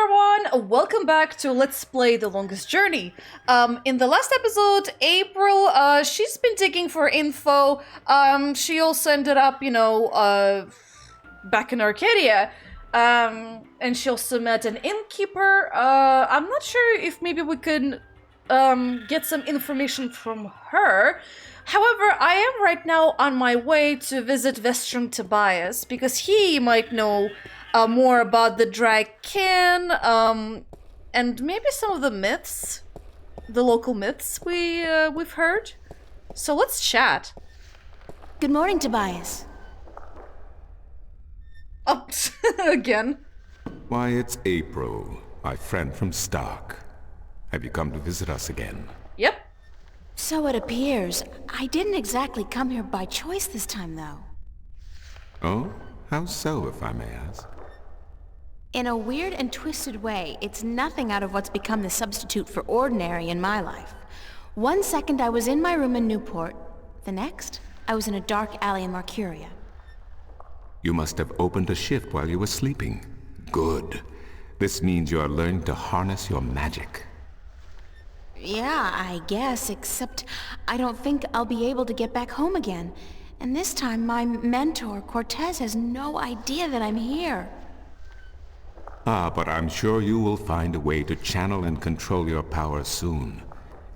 everyone, welcome back to Let's Play The Longest Journey. In the last episode, April, she's been digging for info. She also ended up, back in Arcadia. And she also met an innkeeper. I'm not sure if maybe we could get some information from her. However, I am right now on my way to visit Western Tobias because he might know more about the Draken, and maybe some of the myths, the local myths we've heard. So let's chat. Good morning, Tobias. Oh, again. Why, it's April, my friend from Stark. Have you come to visit us again? Yep. So it appears. I didn't exactly come here by choice this time, though. Oh? How so, if I may ask? In a weird and twisted way, it's nothing out of what's become the substitute for ordinary in my life. One second I was in my room in Newport. The next, I was in a dark alley in Mercuria. You must have opened a shift while you were sleeping. Good. This means you are learning to harness your magic. Yeah, I guess, except I don't think I'll be able to get back home again. And this time my mentor, Cortez, has no idea that I'm here. Ah, but I'm sure you will find a way to channel and control your power soon.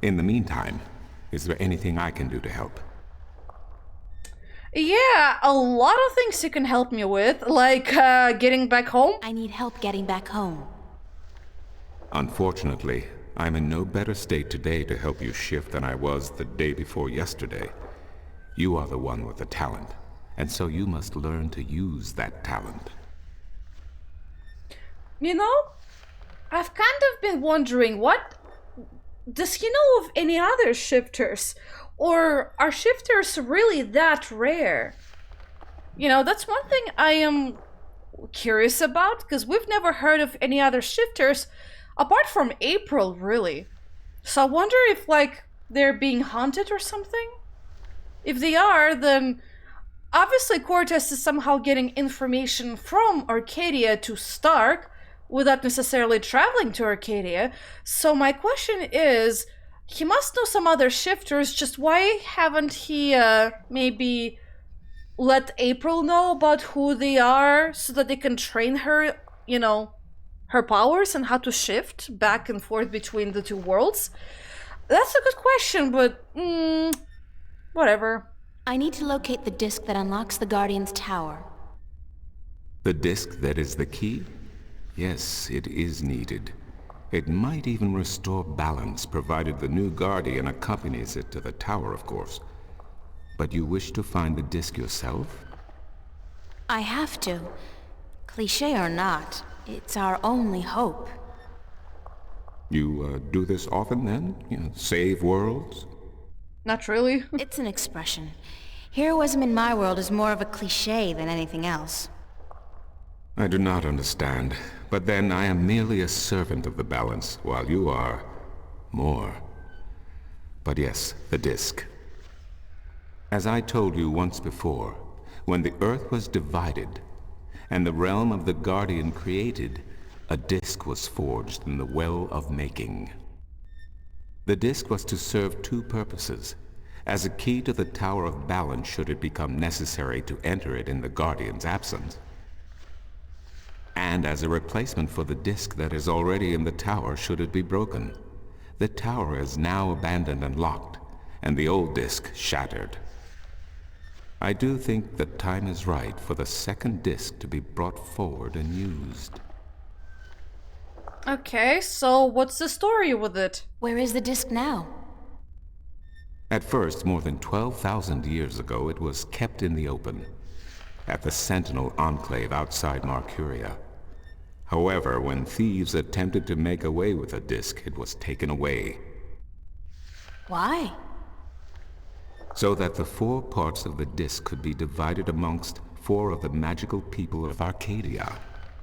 In the meantime, is there anything I can do to help? Yeah, a lot of things you can help me with, like getting back home. I need help getting back home. Unfortunately, I'm in no better state today to help you shift than I was the day before yesterday. You are the one with the talent, and so you must learn to use that talent. You know, I've kind of been wondering, what does he know of any other shifters? Or are shifters really that rare? You know, that's one thing I am curious about, because we've never heard of any other shifters apart from April, really. So I wonder if, like, they're being hunted or something? If they are, then obviously Cortez is somehow getting information from Arcadia to Stark without necessarily traveling to Arcadia. So my question is, he must know some other shifters, just why haven't he maybe let April know about who they are so that they can train her, you know, her powers and how to shift back and forth between the two worlds? That's a good question, but whatever. I need to locate the disc that unlocks the Guardian's tower. The disc that is the key? Yes, it is needed. It might even restore balance, provided the new Guardian accompanies it to the tower, of course. But you wish to find the disc yourself? I have to. Cliché or not, it's our only hope. You do this often, then? You know, save worlds? Not really. It's an expression. Heroism in my world is more of a cliché than anything else. I do not understand, but then I am merely a servant of the balance, while you are more. But yes, the disc. As I told you once before, when the Earth was divided, and the realm of the Guardian created, a disc was forged in the Well of Making. The disc was to serve two purposes: as a key to the Tower of Balance should it become necessary to enter it in the Guardian's absence, and as a replacement for the disc that is already in the tower should it be broken. The tower is now abandoned and locked, and the old disc shattered. I do think the time is right for the second disc to be brought forward and used. Okay, so what's the story with it? Where is the disc now? At first, more than 12,000 years ago, it was kept in the open, at the Sentinel Enclave outside Mercuria. However, when thieves attempted to make away with the disc, it was taken away. Why? So that the 4 parts of the disc could be divided amongst 4 of the magical people of Arcadia.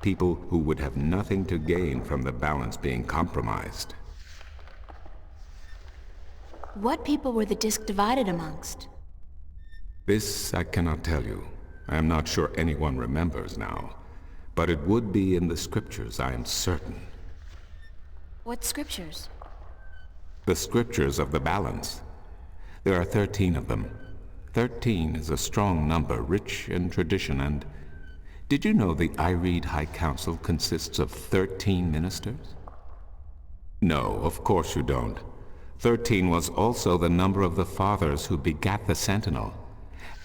People who would have nothing to gain from the balance being compromised. What people were the disc divided amongst? This I cannot tell you. I am not sure anyone remembers now. But it would be in the scriptures, I am certain. What scriptures? The scriptures of the balance. There are 13 of them. 13 is a strong number, rich in tradition, and did you know the Irede High Council consists of 13 ministers? No, of course you don't. 13 was also the number of the fathers who begat the Sentinel,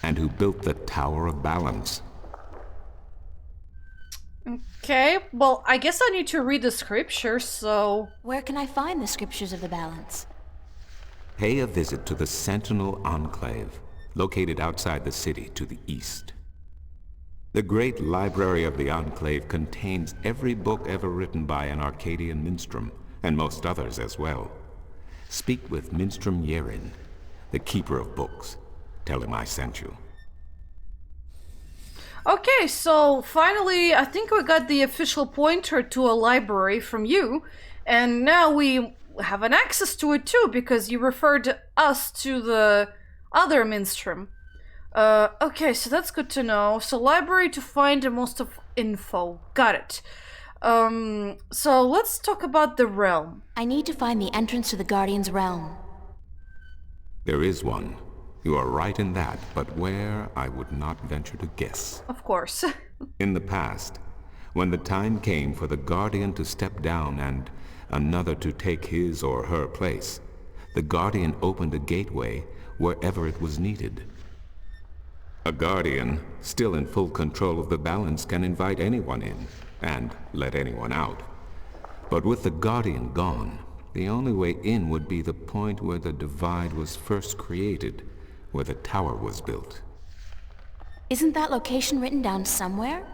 and who built the Tower of Balance. Okay, well, I guess I need to read the scriptures, so... Where can I find the scriptures of the balance? Pay a visit to the Sentinel Enclave, located outside the city to the east. The great library of the Enclave contains every book ever written by an Arcadian minstrel, and most others as well. Speak with Minstrom Yerin, the keeper of books. Tell him I sent you. Okay, so finally, I think we got the official pointer to a library from you, and now we have an access to it too, because you referred us to the other minstrom. Okay, so that's good to know. So library to find the most of info. Got it. So let's talk about the realm. I need to find the entrance to the Guardian's realm. There is one. You are right in that, but where, I would not venture to guess. Of course. In the past, when the time came for the Guardian to step down and another to take his or her place, the Guardian opened a gateway wherever it was needed. A Guardian, still in full control of the balance, can invite anyone in and let anyone out. But with the Guardian gone, the only way in would be the point where the divide was first created, where the tower was built. Isn't that location written down somewhere?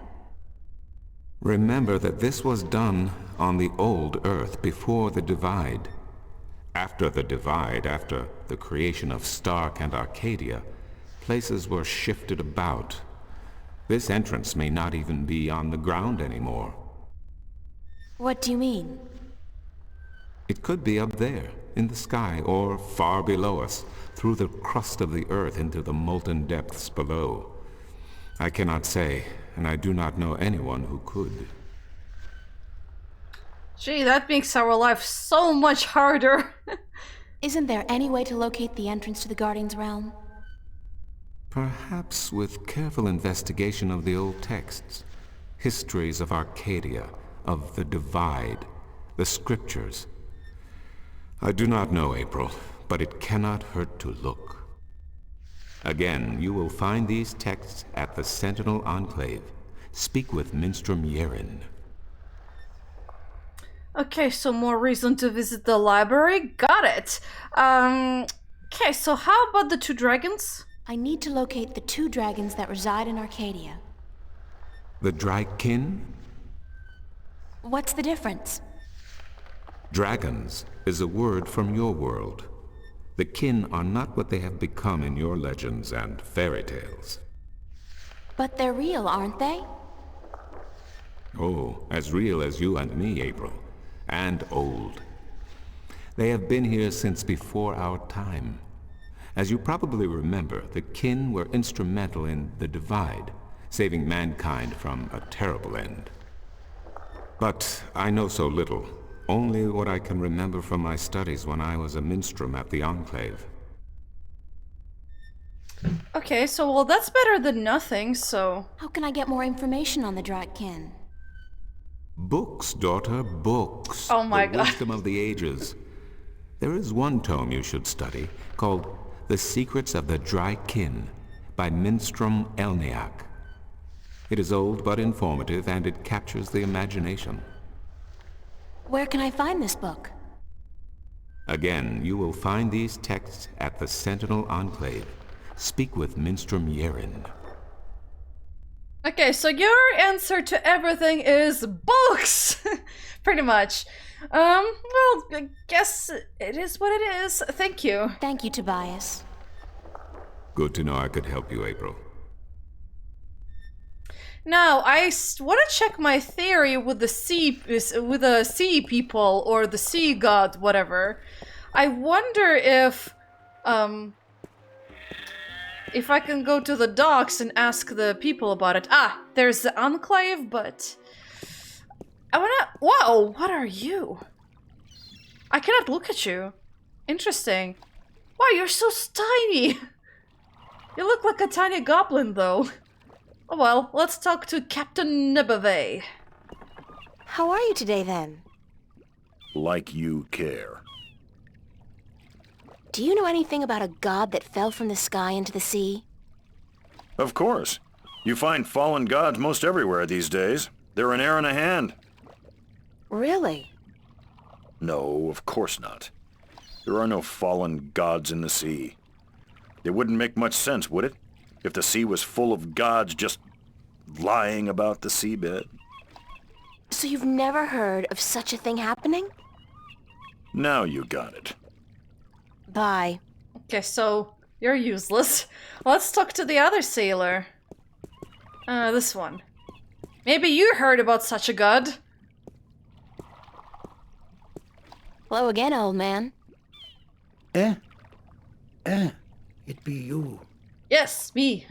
Remember that this was done on the old Earth before the divide. After the divide, after the creation of Stark and Arcadia, places were shifted about. This entrance may not even be on the ground anymore. What do you mean? It could be up there, in the sky, or far below us, through the crust of the earth into the molten depths below. I cannot say, and I do not know anyone who could. Gee, that makes our life so much harder. Isn't there any way to locate the entrance to the Guardian's realm? Perhaps with careful investigation of the old texts, histories of Arcadia, of the Divide, the scriptures. I do not know, April, but it cannot hurt to look. Again, you will find these texts at the Sentinel Enclave. Speak with Minstrom Yerin. Okay, so more reason to visit the library? Got it. Okay, so how about the two dragons? I need to locate the two dragons that reside in Arcadia. The Drykin? What's the difference? Dragons is a word from your world. The kin are not what they have become in your legends and fairy tales. But they're real, aren't they? Oh, as real as you and me, April. And old. They have been here since before our time. As you probably remember, the kin were instrumental in the Divide, saving mankind from a terrible end. But I know so little. Only what I can remember from my studies when I was a minstrel at the Enclave. Okay, so well, that's better than nothing, so... How can I get more information on the Drakkin? Books, daughter, books. Oh my God. The wisdom of the ages. There is one tome you should study, called The Secrets of the Drykin, by Minstrom Elniak. It is old but informative, and it captures the imagination. Where can I find this book? Again, you will find these texts at the Sentinel Enclave. Speak with Minstrom Yerin. Okay, so your answer to everything is books! Pretty much. Well, I guess it is what it is. Thank you. Thank you, Tobias. Good to know I could help you, April. Now, I want to check my theory with the sea people, or the sea god, whatever. I wonder if I can go to the docks and ask the people about it. Ah, there's the Enclave, but I wanna... Whoa, what are you? I cannot look at you. Interesting. Wow, you're so tiny. You look like a tiny goblin, though. Oh well, let's talk to Captain Nebave. How are you today, then? Like you care. Do you know anything about a god that fell from the sky into the sea? Of course. You find fallen gods most everywhere these days. They're an air and a hand. Really? No, of course not. There are no fallen gods in the sea. It wouldn't make much sense, would it? If the sea was full of gods just lying about the seabed. So you've never heard of such a thing happening? Now you got it. Bye. Okay, so you're useless. Let's talk to the other sailor. This one. Maybe you heard about such a god. Hello again, old man. It be you. Yes, me.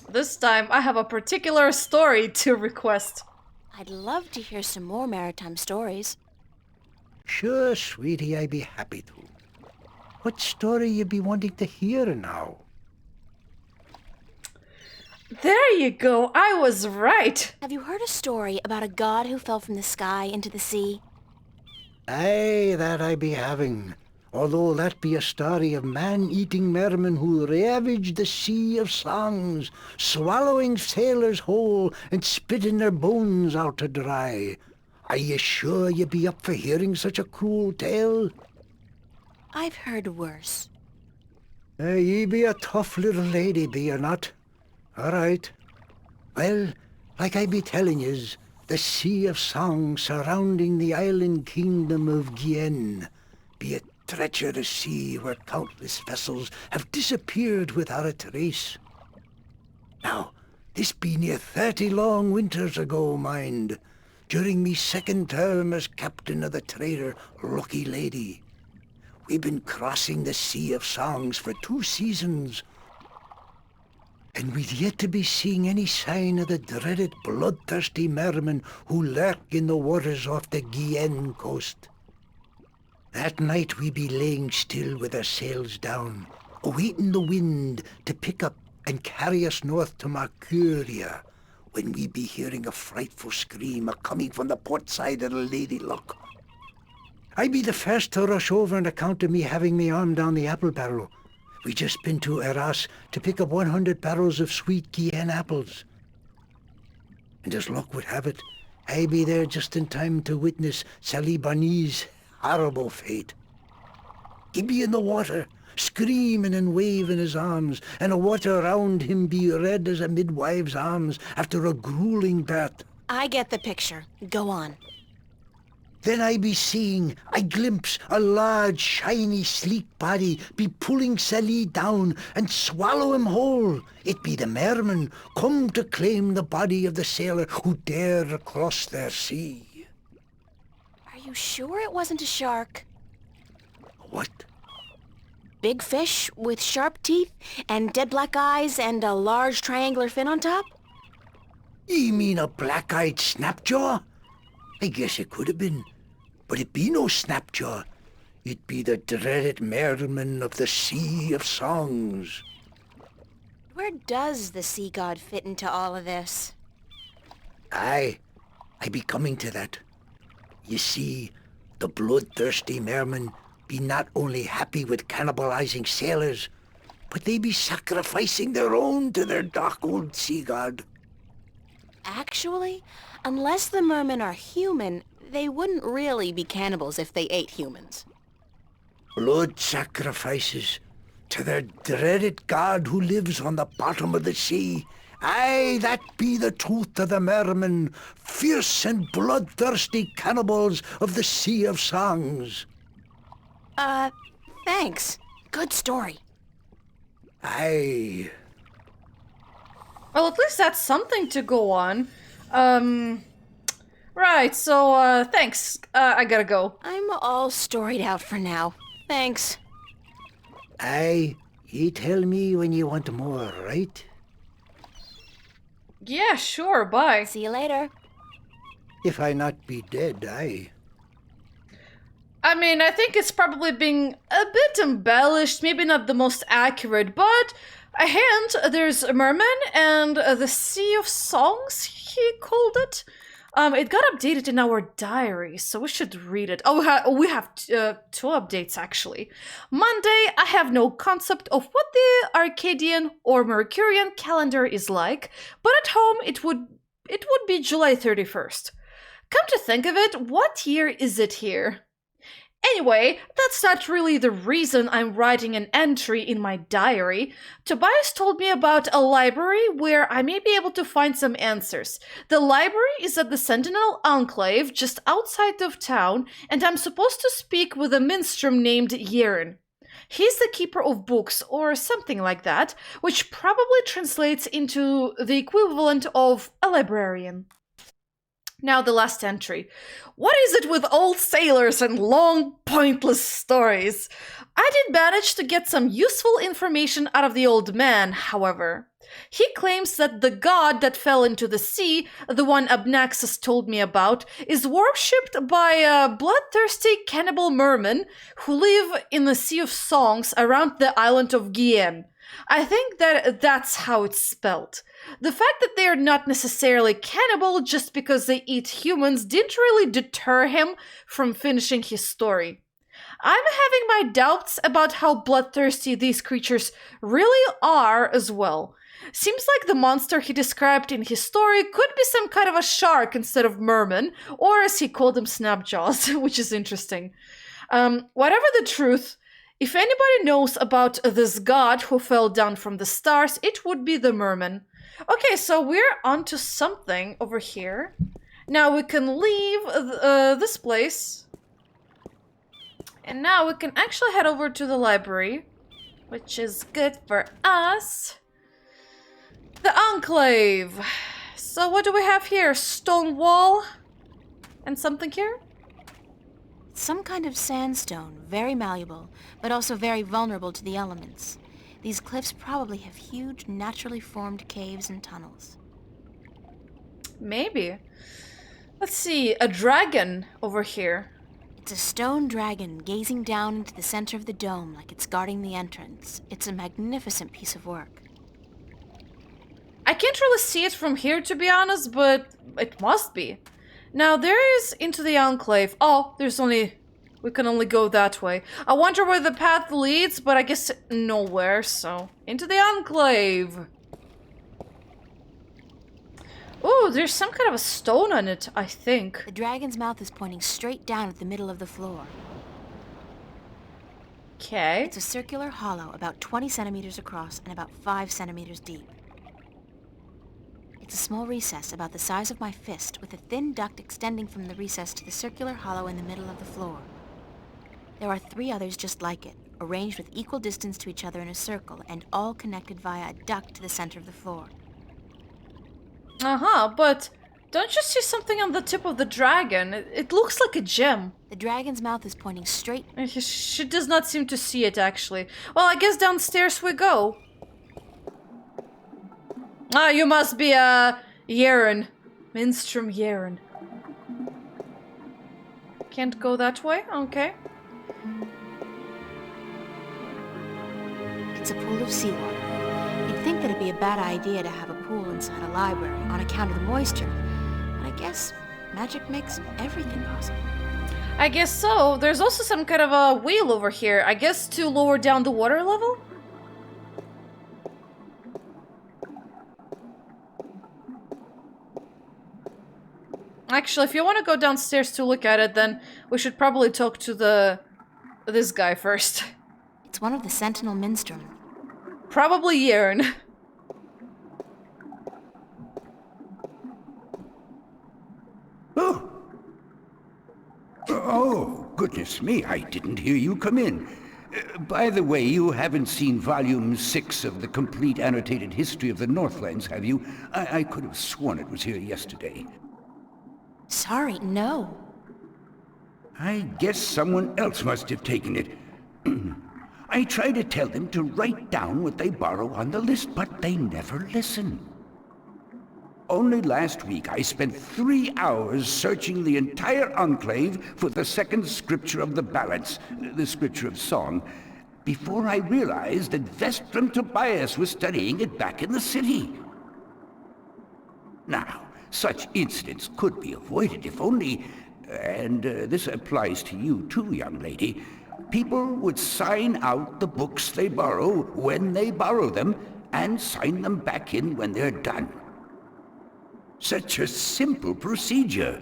This time I have a particular story to request. I'd love to hear some more maritime stories. Sure, sweetie, I be happy to. What story you be wanting to hear now? There you go, I was right. Have you heard a story about a god who fell from the sky into the sea? Aye, that I be having. Although that be a story of man-eating mermen who ravaged the sea of songs, swallowing sailors whole and spitting their bones out to dry. Are you sure you be up for hearing such a cruel tale? I've heard worse. Ye be a tough little lady, be you not? All right. Well, like I be telling yous, the sea of songs surrounding the island kingdom of Gien be a treacherous sea where countless vessels have disappeared without a trace. Now, this be near 30 long winters ago, mind, during me second term as captain of the trader Lucky Lady. We've been crossing the Sea of Songs for 2 seasons, and we've yet to be seeing any sign of the dreaded bloodthirsty mermen who lurk in the waters off the Guyenne coast. That night we be laying still with our sails down, awaiting the wind to pick up and carry us north to Mercuria, when we be hearing a frightful scream a-coming from the port side of the Lady Luck. I be the first to rush over on account of me having me arm down the apple barrel. We just been to Arras to pick up 100 barrels of sweet Guyenne apples. And as luck would have it, I be there just in time to witness Sally Barney's horrible fate. He be in the water, screaming and waving his arms, and the water around him be red as a midwife's arms after a grueling birth. I get the picture. Go on. Then I glimpse a large, shiny, sleek body be pulling Sally down and swallow him whole. It be the merman come to claim the body of the sailor who dared cross their sea. Are you sure it wasn't a shark? What? Big fish with sharp teeth and dead black eyes and a large triangular fin on top? Ye mean a black-eyed snapjaw? I guess it could have been, but it be no snapjaw. It be the dreaded merman of the Sea of Songs. Where does the sea god fit into all of this? Aye, I be coming to that. You see, the bloodthirsty mermen be not only happy with cannibalizing sailors, but they be sacrificing their own to their dark old sea god. Actually, unless the mermen are human, they wouldn't really be cannibals if they ate humans. Blood sacrifices to their dreaded god who lives on the bottom of the sea. Aye, that be the truth of the mermen, fierce and bloodthirsty cannibals of the Sea of Songs. Thanks. Good story. Aye. Well, at least that's something to go on. Right, so, thanks. I gotta go. I'm all storied out for now. Thanks. Aye, ye tell me when you want more, right? Yeah, sure, bye. See you later. If I not be dead, I mean, I think it's probably being a bit embellished, maybe not the most accurate, but a hint, there's Merman and the Sea of Songs, he called it. It got updated in our diary, so we should read it. Oh, we have two updates, actually. Monday, I have no concept of what the Arcadian or Mercurian calendar is like, but at home it would be July 31st. Come to think of it, what year is it here? Anyway, that's not really the reason I'm writing an entry in my diary. Tobias told me about a library where I may be able to find some answers. The library is at the Sentinel Enclave, just outside of town, and I'm supposed to speak with a minstrel named Yeren. He's the keeper of books, or something like that, which probably translates into the equivalent of a librarian. Now the last entry. What is it with old sailors and long, pointless stories? I did manage to get some useful information out of the old man, however. He claims that the god that fell into the sea, the one Abnaxus told me about, is worshipped by bloodthirsty cannibal mermen who live in the Sea of Songs around the island of Gien. I think that's how it's spelled. The fact that they are not necessarily cannibal just because they eat humans didn't really deter him from finishing his story. I'm having my doubts about how bloodthirsty these creatures really are as well. Seems like the monster he described in his story could be some kind of a shark instead of merman, or as he called them, snapjaws, which is interesting. Whatever the truth, if anybody knows about this god who fell down from the stars, it would be the merman. Okay, so we're onto something over here. Now we can leave this place. And now we can actually head over to the library, which is good for us. The Enclave. So what do we have here? Stone wall? And something here? Some kind of sandstone, very malleable, but also very vulnerable to the elements. These cliffs probably have huge, naturally formed caves and tunnels. Maybe. Let's see, a dragon over here. It's a stone dragon gazing down into the center of the dome like it's guarding the entrance. It's a magnificent piece of work. I can't really see it from here, to be honest, but it must be. Now, there is into the Enclave. Oh, we can only go that way. I wonder where the path leads, but I guess nowhere, so... Into the Enclave! Oh, there's some kind of a stone on it, I think. The dragon's mouth is pointing straight down at the middle of the floor. Okay. It's a circular hollow about 20 centimeters across and about 5 centimeters deep. It's a small recess about the size of my fist with a thin duct extending from the recess to the circular hollow in the middle of the floor. There are 3 others just like it, arranged with equal distance to each other in a circle and all connected via a duct to the center of the floor. Uh-huh, but don't you see something on the tip of the dragon? It looks like a gem. The dragon's mouth is pointing straight... She does not seem to see it, actually. Well, I guess downstairs we go. Ah, you must be, Yeren. Minstrom Yeren. Can't go that way? Okay. It's a pool of seawater. You'd think that it'd be a bad idea to have a pool inside a library on account of the moisture. But I guess magic makes everything possible. I guess so. There's also some kind of a wheel over here. I guess to lower down the water level? Actually, if you want to go downstairs to look at it, then we should probably talk to this guy first. It's one of the Sentinel Minstrel. Probably Yern. Oh, goodness me, I didn't hear you come in. By the way, you haven't seen Volume 6 of the Complete Annotated History of the Northlands, have you? I could have sworn it was here yesterday. Sorry, no. I guess someone else must have taken it. I try to tell them to write down what they borrow on the list, but they never listen. Only last week I spent 3 hours searching the entire Enclave for the second scripture of the balance, the scripture of song, before I realized that Vestrum Tobias was studying it back in the city. Now, such incidents could be avoided if only, and this applies to you too, young lady, people would sign out the books they borrow when they borrow them and sign them back in when they're done. Such a simple procedure.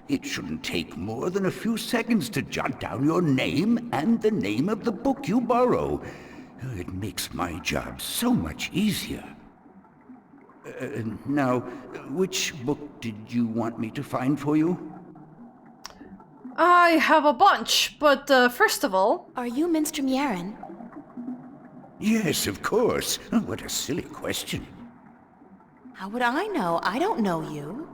It shouldn't take more than a few seconds to jot down your name and the name of the book you borrow. It makes my job so much easier. Now, which book did you want me to find for you? I have a bunch, but first of all... Are you Minstrom Yaren? Yes, of course. What a silly question. How would I know? I don't know you.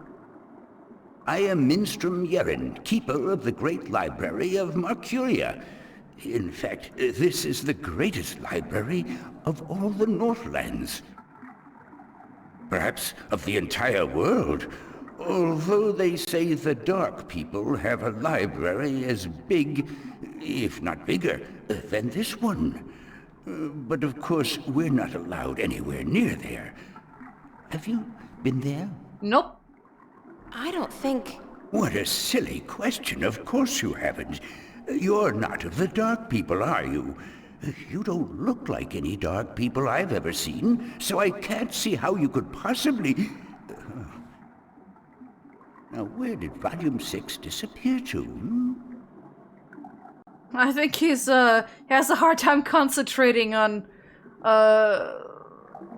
I am Minstrom Yaren, keeper of the Great Library of Marcuria. In fact, this is the greatest library of all the Northlands. Perhaps of the entire world, although they say the Dark People have a library as big, if not bigger, than this one. But of course, we're not allowed anywhere near there. Have you been there? Nope. I don't think... What a silly question. Of course you haven't. You're not of the Dark People, are you? You don't look like any Dark People I've ever seen, so I can't see how you could possibly... Now, where did Volume 6 disappear to? I think he has a hard time concentrating on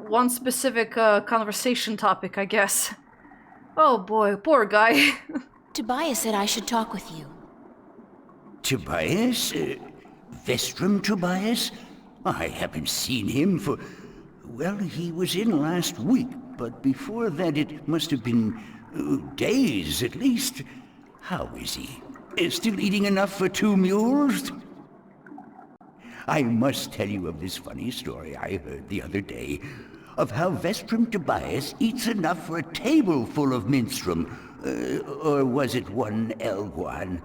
one specific conversation topic, I guess. Oh boy, poor guy. Tobias said I should talk with you. Tobias? Vestrum Tobias? I haven't seen him for... Well, he was in last week, but before that it must have been days at least. How is he? Still eating enough for 2 mules? I must tell you of this funny story I heard the other day, of how Vestrum Tobias eats enough for a table full of minstrum, or was it one Elguan?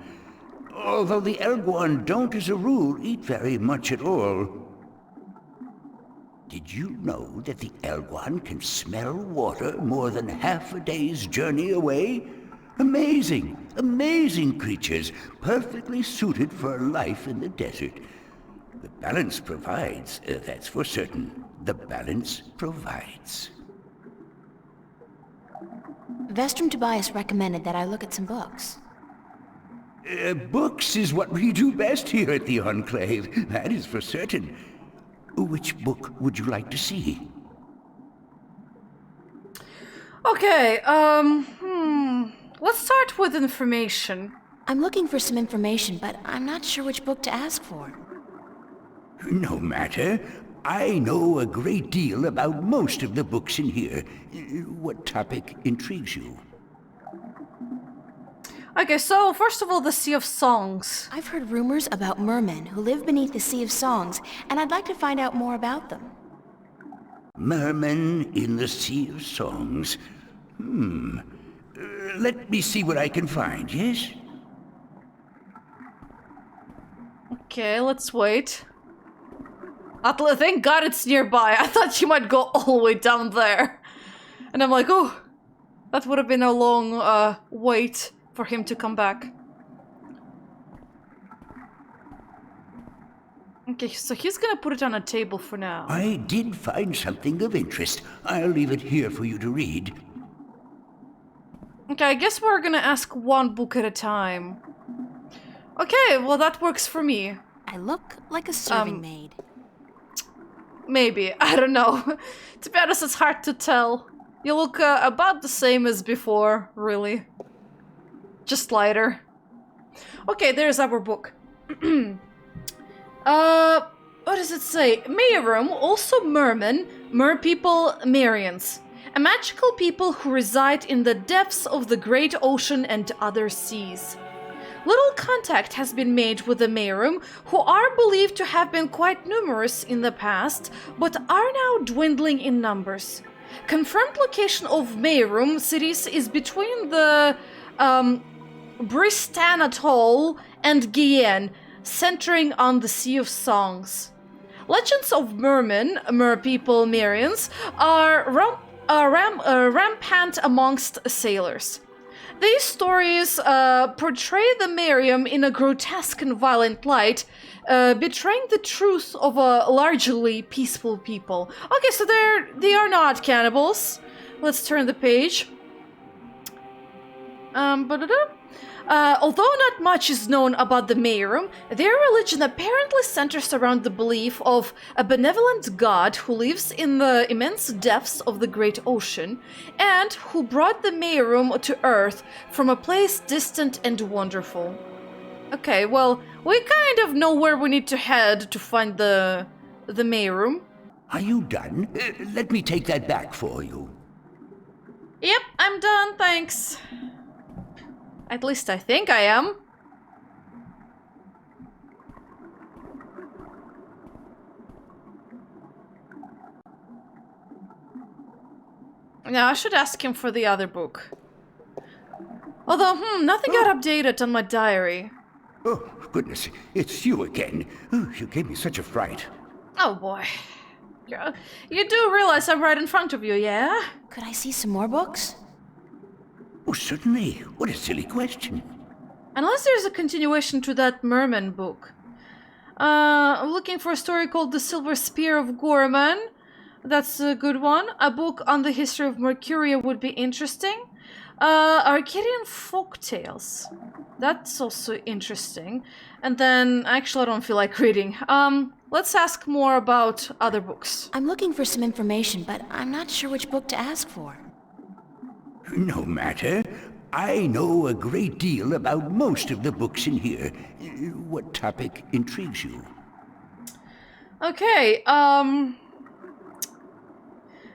Although the Elguan don't as a rule eat very much at all. Did you know that the Elguan can smell water more than half a day's journey away? Amazing, amazing creatures, perfectly suited for life in the desert. The balance provides, that's for certain. The balance provides. Vestrum Tobias recommended that I look at some books. Books is what we do best here at the Enclave, that is for certain. Which book would you like to see? Okay, let's start with information. I'm looking for some information, but I'm not sure which book to ask for. No matter. I know a great deal about most of the books in here. What topic intrigues you? Okay, so first of all, the Sea of Songs. I've heard rumors about mermen who live beneath the Sea of Songs, and I'd like to find out more about them. Merman in the Sea of Songs. Let me see what I can find, yes? Okay, let's wait. Thank God it's nearby. I thought you might go all the way down there. And I'm like, oh, that would have been a long wait for him to come back. Okay, so he's gonna put it on a table for now. I did find something of interest. I'll leave it here for you to read. Okay, I guess we're gonna ask one book at a time. Okay, well that works for me. I look like a serving maid. Maybe, I don't know. To be honest, it's hard to tell. You look about the same as before, really. Just lighter. Okay, there's our book. What does it say? Mayroom, also mermen, merpeople, Marians. A magical people who reside in the depths of the great ocean and other seas. Little contact has been made with the Mayroom, who are believed to have been quite numerous in the past, but are now dwindling in numbers. Confirmed location of Mayroom cities is between the Bristan Atoll and Gien, centering on the Sea of Songs. Legends of Merman, Mer-people, Merians, are rampant amongst sailors. These stories portray the Merium in a grotesque and violent light, betraying the truth of a largely peaceful people. Okay, so they are not cannibals. Let's turn the page. Although not much is known about the Mayrum, their religion apparently centers around the belief of a benevolent god who lives in the immense depths of the great ocean, and who brought the Mayrum to Earth from a place distant and wonderful. Okay, well, we kind of know where we need to head to find the Mayrum. Are you done? Let me take that back for you. Yep, I'm done, thanks. At least I think I am. Now I should ask him for the other book. Although, nothing got updated on my diary. Oh, goodness, it's you again. Oh, you gave me such a fright. Oh boy. You do realize I'm right in front of you, yeah? Could I see some more books? Oh, certainly. What a silly question. Unless there's a continuation to that Merman book. I'm looking for a story called The Silver Spear of Goriman. That's a good one. A book on the history of Mercuria would be interesting. Arcadian folktales. That's also interesting. And then, actually, I don't feel like reading. Let's ask more about other books. I'm looking for some information, but I'm not sure which book to ask for. No matter. I know a great deal about most of the books in here. What topic intrigues you? Okay,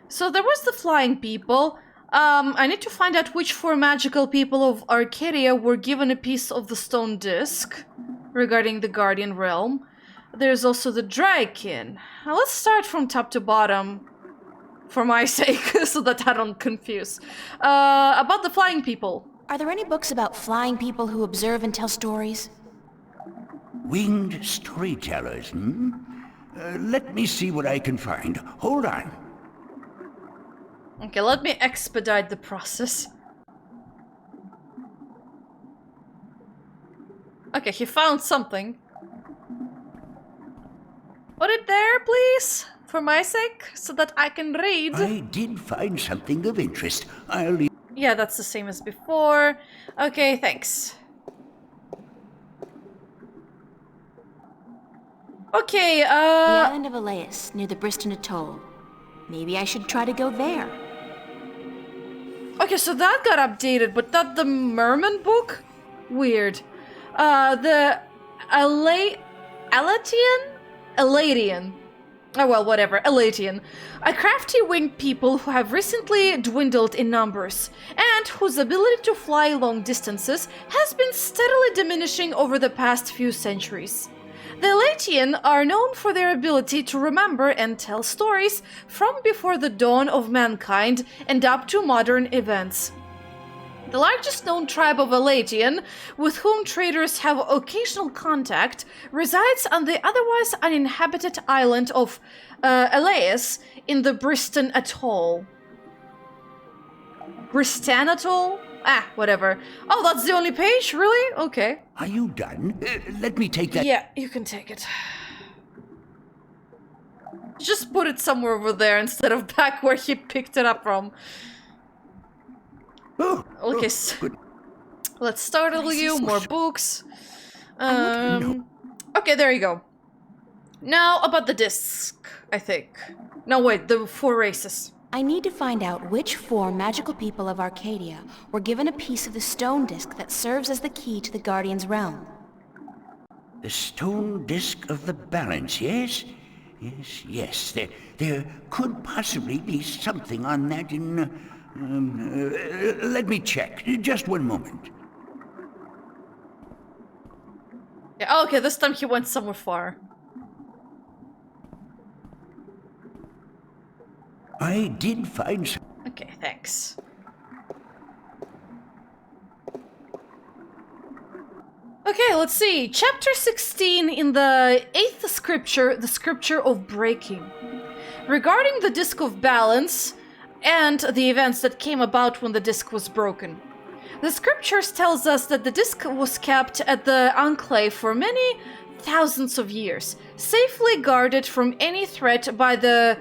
so there was the flying people. I need to find out which 4 magical people of Arcadia were given a piece of the stone disc regarding the Guardian realm. There's also the Dragon. Now let's start from top to bottom, for my sake, so that I don't confuse. About the flying people. Are there any books about flying people who observe and tell stories? Winged storytellers, let me see what I can find. Hold on. Okay, let me expedite the process. Okay, he found something. Put it there, please, for my sake, so that I can read. I did find something of interest. I'll leave. Yeah, that's the same as before. Okay, thanks. Okay, The island of Elias, near the Briston Atoll. Maybe I should try to go there. Okay, so that got updated, but not the Merman book? Weird. The Elatian? Oh well, whatever. Elatian. A crafty winged people who have recently dwindled in numbers, and whose ability to fly long distances has been steadily diminishing over the past few centuries. The Elatian are known for their ability to remember and tell stories from before the dawn of mankind and up to modern events. The largest known tribe of Elatian, with whom traders have occasional contact, resides on the otherwise uninhabited island of Elias in the Briston Atoll. Bristan Atoll? Ah, whatever. Oh, that's the only page? Really? Okay. Are you done? Let me take that. Yeah, you can take it. Just put it somewhere over there instead of back where he picked it up from. Okay, so let's startle you. More books. Okay, there you go. Now about the disc, I think. No, wait, the 4 races. I need to find out which 4 magical people of Arcadia were given a piece of the stone disc that serves as the key to the Guardian's realm. The stone disc of the balance, yes? Yes. There could possibly be something on that in... let me check. Just one moment. Yeah, okay, this time he went somewhere far. I did find some... Okay, thanks. Okay, let's see. Chapter 16 in the 8th scripture, the scripture of breaking. Regarding the disc of balance and the events that came about when the disc was broken. The scriptures tells us that the disc was kept at the Enclave for many thousands of years, safely guarded from any threat by the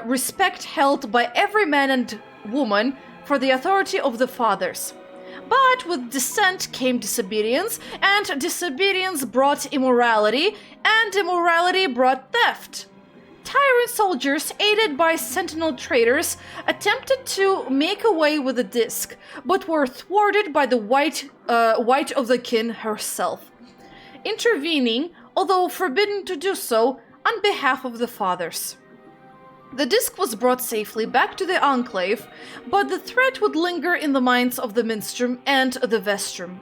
respect held by every man and woman for the authority of the fathers. But with dissent came disobedience, and disobedience brought immorality, and immorality brought theft. Tyrant soldiers, aided by sentinel traitors, attempted to make away with the disc, but were thwarted by the White of the Kin herself, intervening, although forbidden to do so, on behalf of the fathers. The disc was brought safely back to the Enclave, but the threat would linger in the minds of the Minstrum and the Vestrum.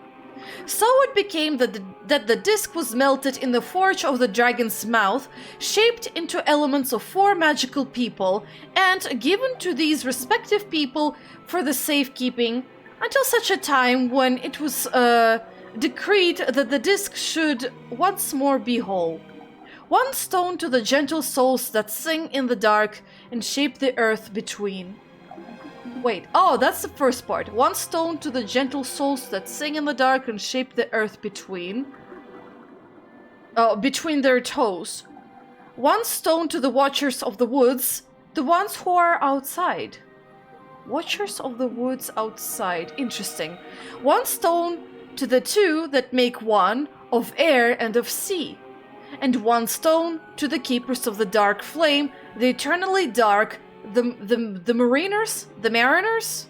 So it became that the disc was melted in the forge of the dragon's mouth, shaped into elements of 4 magical people, and given to these respective people for the safekeeping, until such a time when it was decreed that the disc should once more be whole. 1 stone to the gentle souls that sing in the dark and shape the earth between. Wait, oh, that's the first part. 1 stone to the gentle souls that sing in the dark and shape the earth between. Between their toes. 1 stone to the watchers of the woods, the ones who are outside. Watchers of the woods outside. Interesting. 1 stone to the 2 that make 1 of air and of sea. And 1 stone to the keepers of the dark flame, the eternally dark, the mariners? The mariners?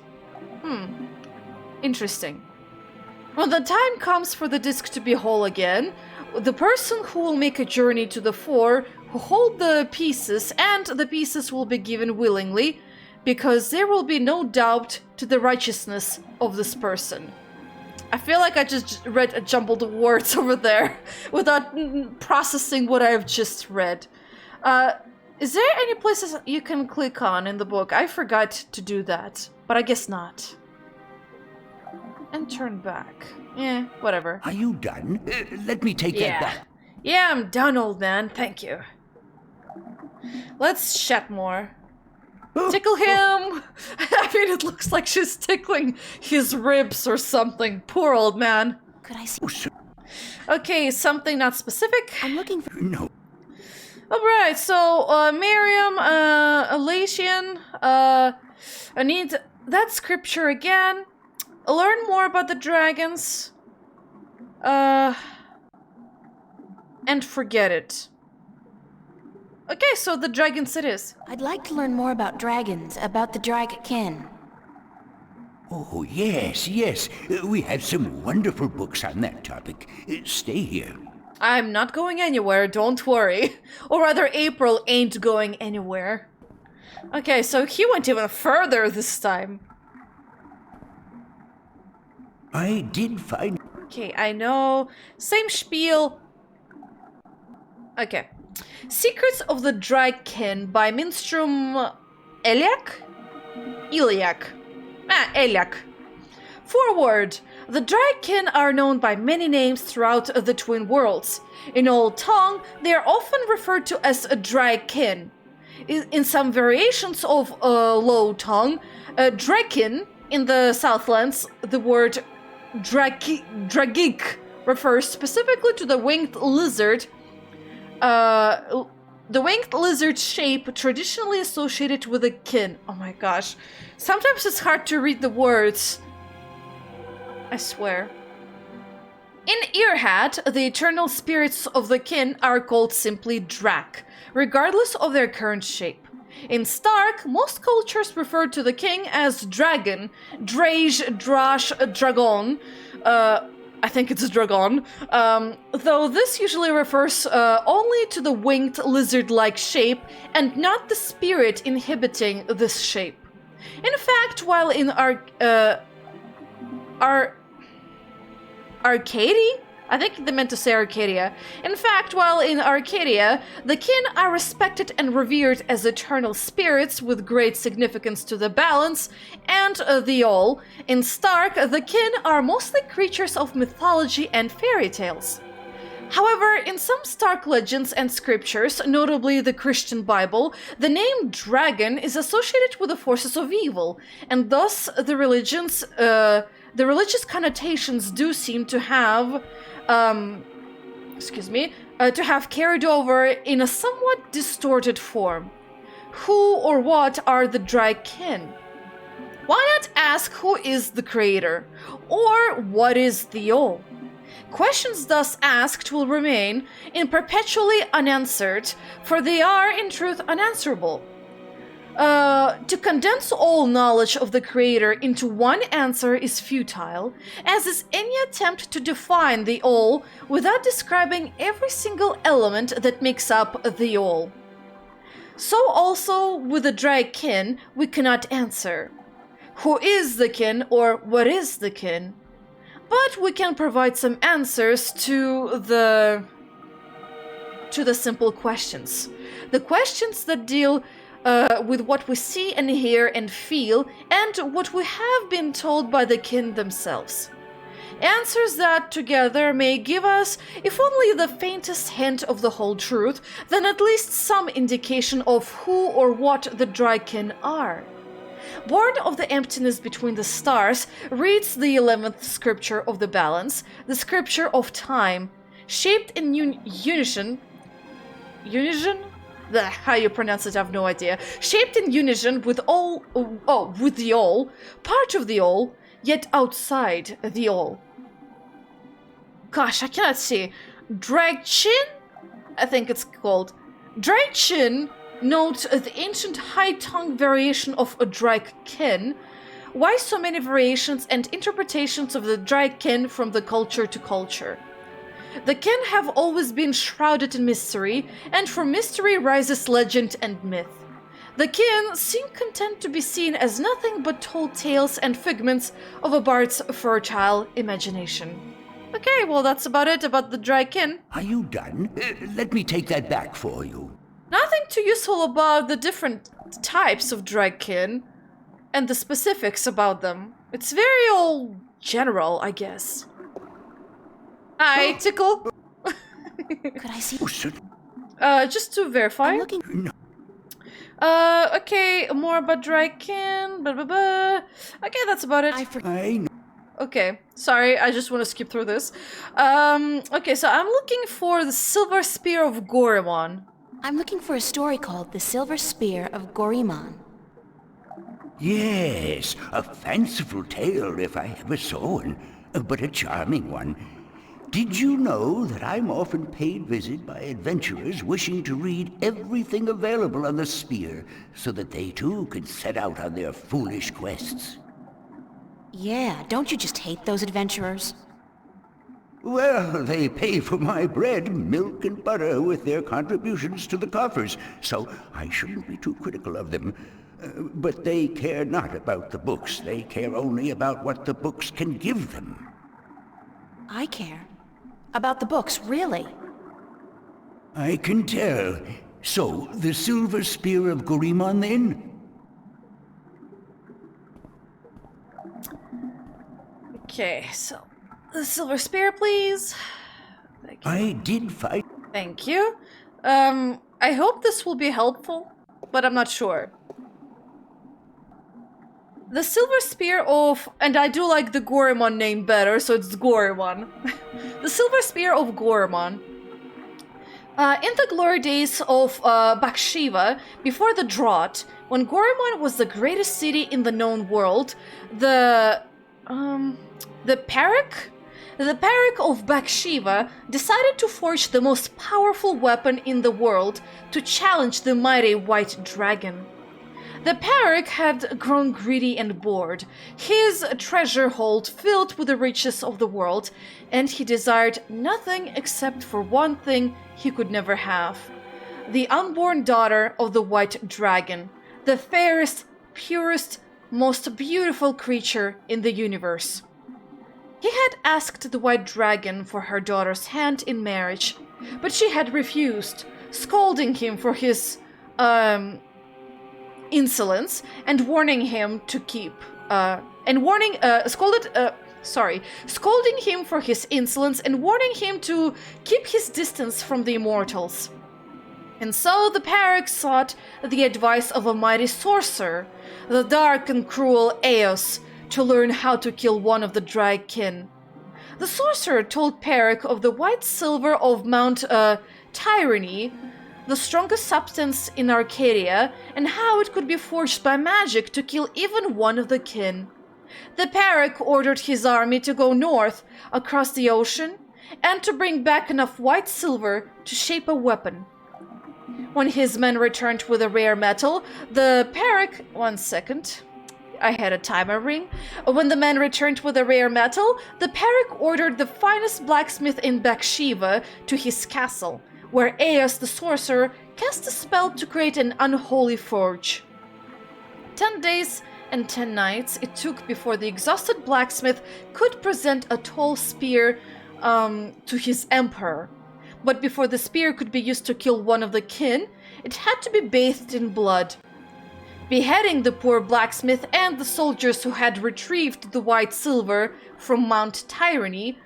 Interesting. When the time comes for the disc to be whole again, the person who will make a journey to the 4 who hold the pieces, and the pieces will be given willingly, because there will be no doubt to the righteousness of this person. I feel like I just read a jumbled words over there without processing what I've just read. Is there any places you can click on in the book? I forgot to do that, but I guess not. And turn back. Whatever. Are you done? Let me take that back. Yeah, I'm done, old man. Thank you. Let's chat more. Tickle him! I mean, it looks like she's tickling his ribs or something. Poor old man. Could I see? Okay, something not specific. I'm looking for... No. Alright, so, Miriam, Alatian, I need that scripture again. Learn more about the dragons. And forget it. Okay, so the dragons it is. I'd like to learn more about dragons, about the Dragkin. Oh, yes. We have some wonderful books on that topic. Stay here. I'm not going anywhere, don't worry. Or rather, April ain't going anywhere. Okay, so he went even further this time. I did find... Okay, I know. Same spiel. Okay. Secrets of the Dragkin by Minstrum Eliak? Eliak. Forward. The Dragkin are known by many names throughout the Twin Worlds. In Old Tongue, they are often referred to as a Dragkin. In some variations of Low Tongue, Dragkin, in the Southlands, the word Dragik refers specifically to the winged lizard. The winged lizard shape traditionally associated with a kin. Oh my gosh. Sometimes it's hard to read the words. I swear. In Earhat, the eternal spirits of the kin are called simply Drak, regardless of their current shape. In Stark, most cultures refer to the king as Dragon, Drage, Drash, Dragon. I think it's Dragon. Though this usually refers only to the winged lizard-like shape and not the spirit inhibiting this shape. In fact, while in Arcadian, I think they meant to say Arcadia. In fact, while in Arcadia, the kin are respected and revered as eternal spirits with great significance to the balance and the all, in Stark, the kin are mostly creatures of mythology and fairy tales. However, in some Stark legends and scriptures, notably the Christian Bible, the name dragon is associated with the forces of evil, and thus the religious connotations do seem to have, to have carried over in a somewhat distorted form. Who or what are the Draken? Why not ask who is the creator, or what is the all? Questions thus asked will remain in perpetually unanswered, for they are in truth unanswerable. To condense all knowledge of the Creator into one answer is futile, as is any attempt to define the all without describing every single element that makes up the all. So also with the Draken we cannot answer. Who is the kin, or what is the kin? But we can provide some answers to the simple questions. The questions that deal with what we see and hear and feel, and what we have been told by the kin themselves. Answers that together may give us, if only the faintest hint of the whole truth, then at least some indication of who or what the Draken are. Born of the emptiness between the stars, reads the 11th scripture of the balance, the scripture of time, shaped in unison. How you pronounce it, I have no idea. Shaped in unison with with the all, part of the all, yet outside the all. Gosh, I cannot see. Dragchin? I think it's called. Dragchin notes the ancient high-tongue variation of a Draken. Why so many variations and interpretations of the Draken from the culture to culture? The kin have always been shrouded in mystery, and from mystery rises legend and myth. The kin seem content to be seen as nothing but told tales and figments of a bard's fertile imagination. Okay, well that's about it about the Draken. Are you done? Let me take that back for you. Nothing too useful about the different types of Draken and the specifics about them. It's very all general, I guess. Hi, Tickle. Could I see? Just to verify. I'm looking. Okay, more about Draken. Blah, blah, blah. Okay, that's about it. I know. Okay, sorry, I just want to skip through this. Okay, so I'm looking for the Silver Spear of Goriman. I'm looking for a story called The Silver Spear of Goriman. Yes, a fanciful tale if I ever saw one, but a charming one. Did you know that I'm often paid visit by adventurers wishing to read everything available on the spear so that they too can set out on their foolish quests? Yeah, don't you just hate those adventurers? Well, they pay for my bread, milk, and butter with their contributions to the coffers, so I shouldn't be too critical of them. But they care not about the books. They care only about what the books can give them. I care. About the books, really? I can tell. So, the Silver Spear of Guriman, then? Okay, so the Silver Spear, please. Thank you. I did fight. Thank you. I hope this will be helpful, but I'm not sure. The Silver Spear of... And I do like the Goriman name better, so it's Goriman. The Silver Spear of Goriman. In the glory days of Bakshiva, before the drought, when Goriman was the greatest city in the known world, the Parak of Bakshiva decided to forge the most powerful weapon in the world to challenge the mighty White Dragon. The Parak had grown greedy and bored, his treasure hold filled with the riches of the world, and he desired nothing except for one thing he could never have: the unborn daughter of the White Dragon, the fairest, purest, most beautiful creature in the universe. He had asked the White Dragon for her daughter's hand in marriage, but she had refused, scolding him for his insolence and warning him to keep scolding him for his insolence and warning him to keep his distance from the immortals. And so the Parrot sought the advice of a mighty sorcerer, the dark and cruel Eos, to learn how to kill one of the Dragon. The sorcerer told Parrot of the white silver of Mount Tyranny, the strongest substance in Arcadia, and how it could be forged by magic to kill even one of the kin. The Parrot ordered his army to go north across the ocean and to bring back enough white silver to shape a weapon. When his men returned with a rare metal, the Parrot... One second. I had a timer ring. When the men returned with a rare metal, the Parrot ordered the finest blacksmith in Bathsheba to his castle, where Eos the sorcerer cast a spell to create an unholy forge. 10 days and 10 nights it took before the exhausted blacksmith could present a tall spear to his emperor. But before the spear could be used to kill one of the kin, it had to be bathed in blood. Beheading the poor blacksmith and the soldiers who had retrieved the white silver from Mount Tyranny,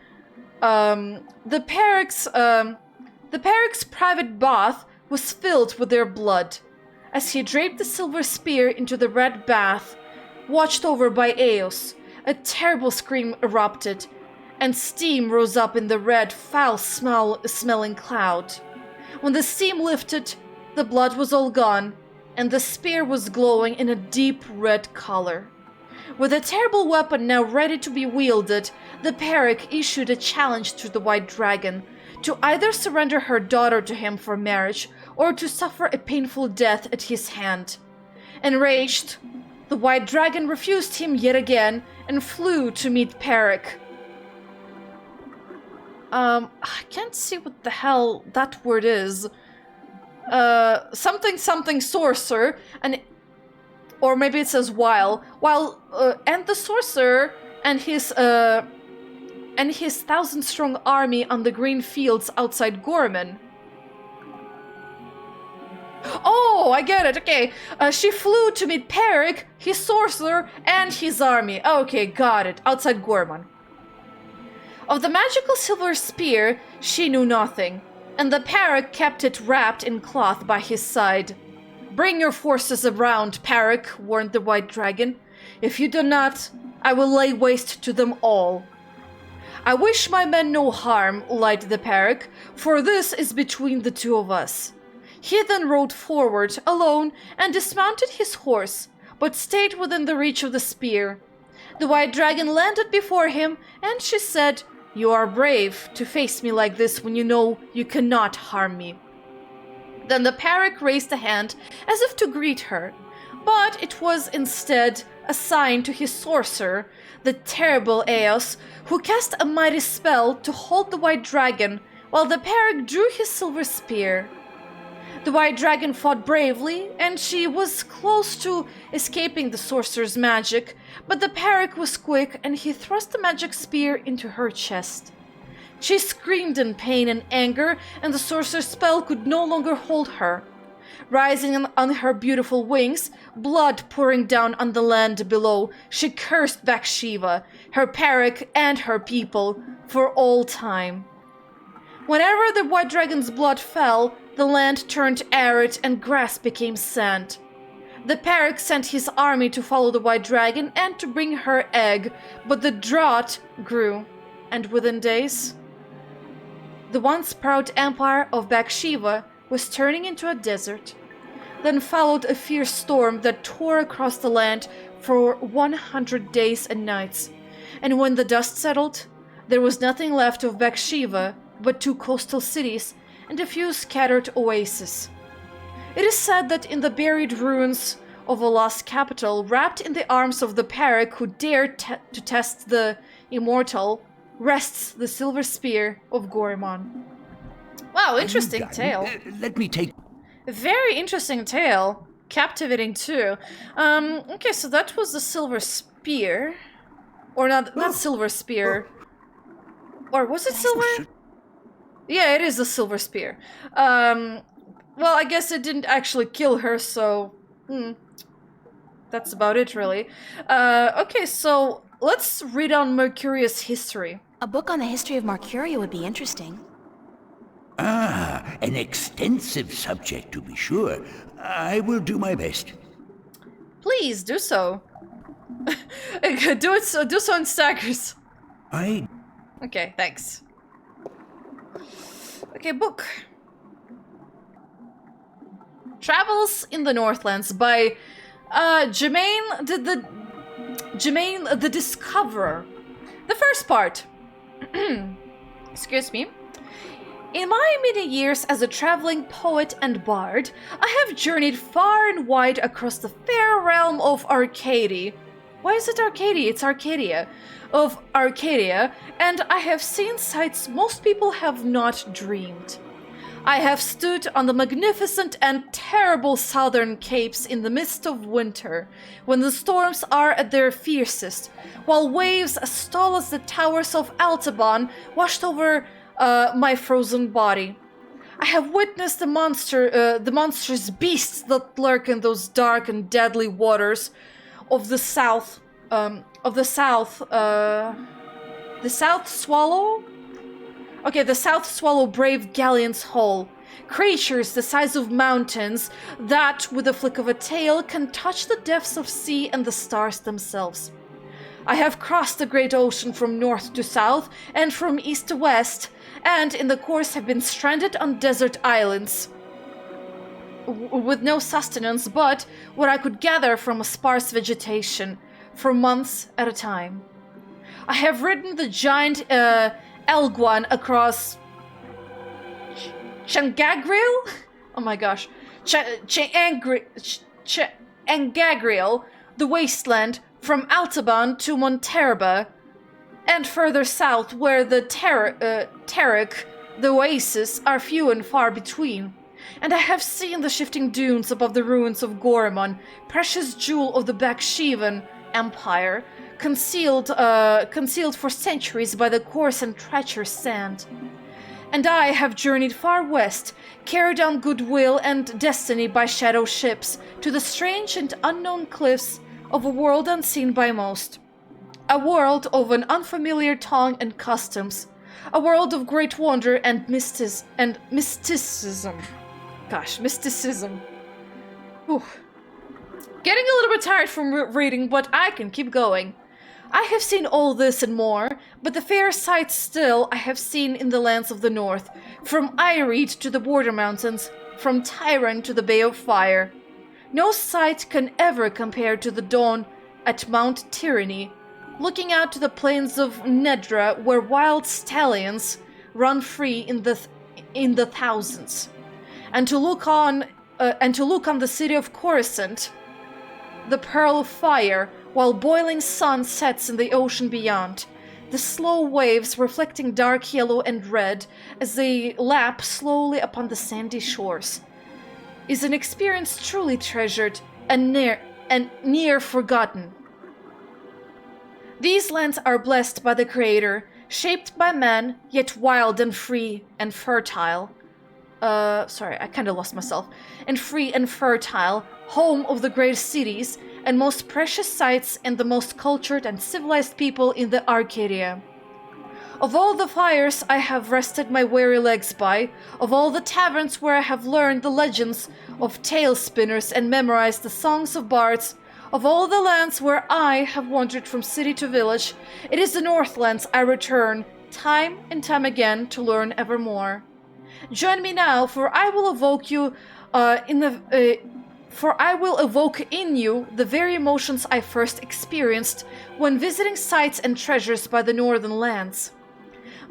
the Parrot's private bath was filled with their blood. As he draped the silver spear into the red bath, watched over by Eos, a terrible scream erupted, and steam rose up in the red, foul-smelling cloud. When the steam lifted, the blood was all gone, and the spear was glowing in a deep red color. With a terrible weapon now ready to be wielded, the Parrot issued a challenge to the White Dragon to either surrender her daughter to him for marriage or to suffer a painful death at his hand. Enraged, the White Dragon refused him yet again and flew to meet Parrot. I can't see what the hell that word is. Something sorcerer, or maybe it says while and the sorcerer and his 1,000-strong army on the green fields outside Goriman. Oh, I get it. Okay, she flew to meet Parrot, his sorcerer, and his army. Okay, got it. Outside Goriman. Of the magical silver spear, she knew nothing, and the Parrot kept it wrapped in cloth by his side. "Bring your forces around, Parrot," warned the White Dragon. "If you do not, I will lay waste to them all." "I wish my men no harm," lied the Parrot, "for this is between the two of us." He then rode forward alone and dismounted his horse, but stayed within the reach of the spear. The White Dragon landed before him, and she said, "You are brave to face me like this when you know you cannot harm me." Then the Parrot raised a hand as if to greet her, but it was instead a sign to his sorcerer, the terrible Eos, who cast a mighty spell to hold the White Dragon while the Parrot drew his silver spear. The White Dragon fought bravely, and she was close to escaping the sorcerer's magic, but the Parrot was quick and he thrust the magic spear into her chest. She screamed in pain and anger, and the sorcerer's spell could no longer hold her. Rising on her beautiful wings, blood pouring down on the land below, she cursed Bathsheba, her Parrot, and her people for all time. Whenever the White Dragon's blood fell, the land turned arid and grass became sand. The Parrot sent his army to follow the White Dragon and to bring her egg, but the drought grew, and within days, the once proud empire of Bathsheba was turning into a desert. Then followed a fierce storm that tore across the land for 100 days and nights, and when the dust settled, there was nothing left of Bathsheba but 2 coastal cities and a few scattered oases. It is said that in the buried ruins of a lost capital, wrapped in the arms of the Parrot who dared to test the immortal, rests the silver spear of Goriman. Wow, interesting tale. Let me take... Very interesting tale. Captivating too. Okay, so that was the silver spear. Or not silver spear. Or was it silver? Yeah, it is a silver spear. Well, I guess it didn't actually kill her, so... that's about it, really. Okay, so let's read on Mercurius' history. A book on the history of Mercuria would be interesting. Ah, an extensive subject, to be sure. I will do my best. Please, do so. do so in staggers. Okay, thanks. Okay, book. Travels in the Northlands by Jermaine the Discoverer. The first part. Excuse me. In my many years as a traveling poet and bard, I have journeyed far and wide across the fair realm of Arcadia. Why is it Arcadia? It's Arcadia. Of Arcadia, and I have seen sights most people have not dreamed. I have stood on the magnificent and terrible southern capes in the midst of winter, when the storms are at their fiercest, while waves as tall as the towers of Altaban washed over my frozen body. I have witnessed the monstrous beasts that lurk in those dark and deadly waters of the south. The South Swallow? Okay, the South Swallow brave galleon's hull. Creatures the size of mountains that, with a flick of a tail, can touch the depths of sea and the stars themselves. I have crossed the great ocean from north to south and from east to west, and in the course have been stranded on desert islands with no sustenance but what I could gather from a sparse vegetation for months at a time. I have ridden the giant Elguan across Changagriel? Oh my gosh. Changagriel, the wasteland, from Altaban to Monterba, and further south where the Tarik, the oases, are few and far between. And I have seen the shifting dunes above the ruins of Goriman, precious jewel of the Bakshivan Empire, concealed for centuries by the coarse and treacherous sand. And I have journeyed far west, carried on goodwill and destiny by shadow ships, to the strange and unknown cliffs of a world unseen by most. A world of an unfamiliar tongue and customs. A world of great wonder and mysticism. Gosh, mysticism. Whew. Getting a little bit tired from reading, but I can keep going. I have seen all this and more, but the fair sights still I have seen in the lands of the north, from Ireed to the border mountains, from Tyran to the Bay of Fire. No sight can ever compare to the dawn at Mount Tyranny, looking out to the plains of Nedra, where wild stallions run free in the thousands, and to look on the city of Coruscant, the Pearl of Fire, while boiling sun sets in the ocean beyond, the slow waves reflecting dark yellow and red as they lap slowly upon the sandy shores, is an experience truly treasured and near forgotten. These lands are blessed by the Creator, shaped by man, yet wild and free and fertile. Sorry, I kinda lost myself. And free and fertile, home of the great cities and most precious sights and the most cultured and civilized people in the Arcadia. Of all the fires I have rested my weary legs by, of all the taverns where I have learned the legends of tale spinners and memorized the songs of bards, of all the lands where I have wandered from city to village, it is the Northlands I return, time and time again, to learn evermore. Join me now, for I will evoke in you the very emotions I first experienced when visiting sights and treasures by the northern lands.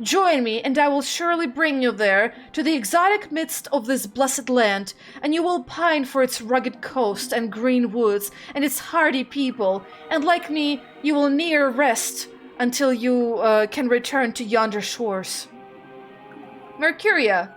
Join me, and I will surely bring you there, to the exotic midst of this blessed land, and you will pine for its rugged coast and green woods and its hardy people, and like me, you will ne'er rest until you can return to yonder shores. Mercuria.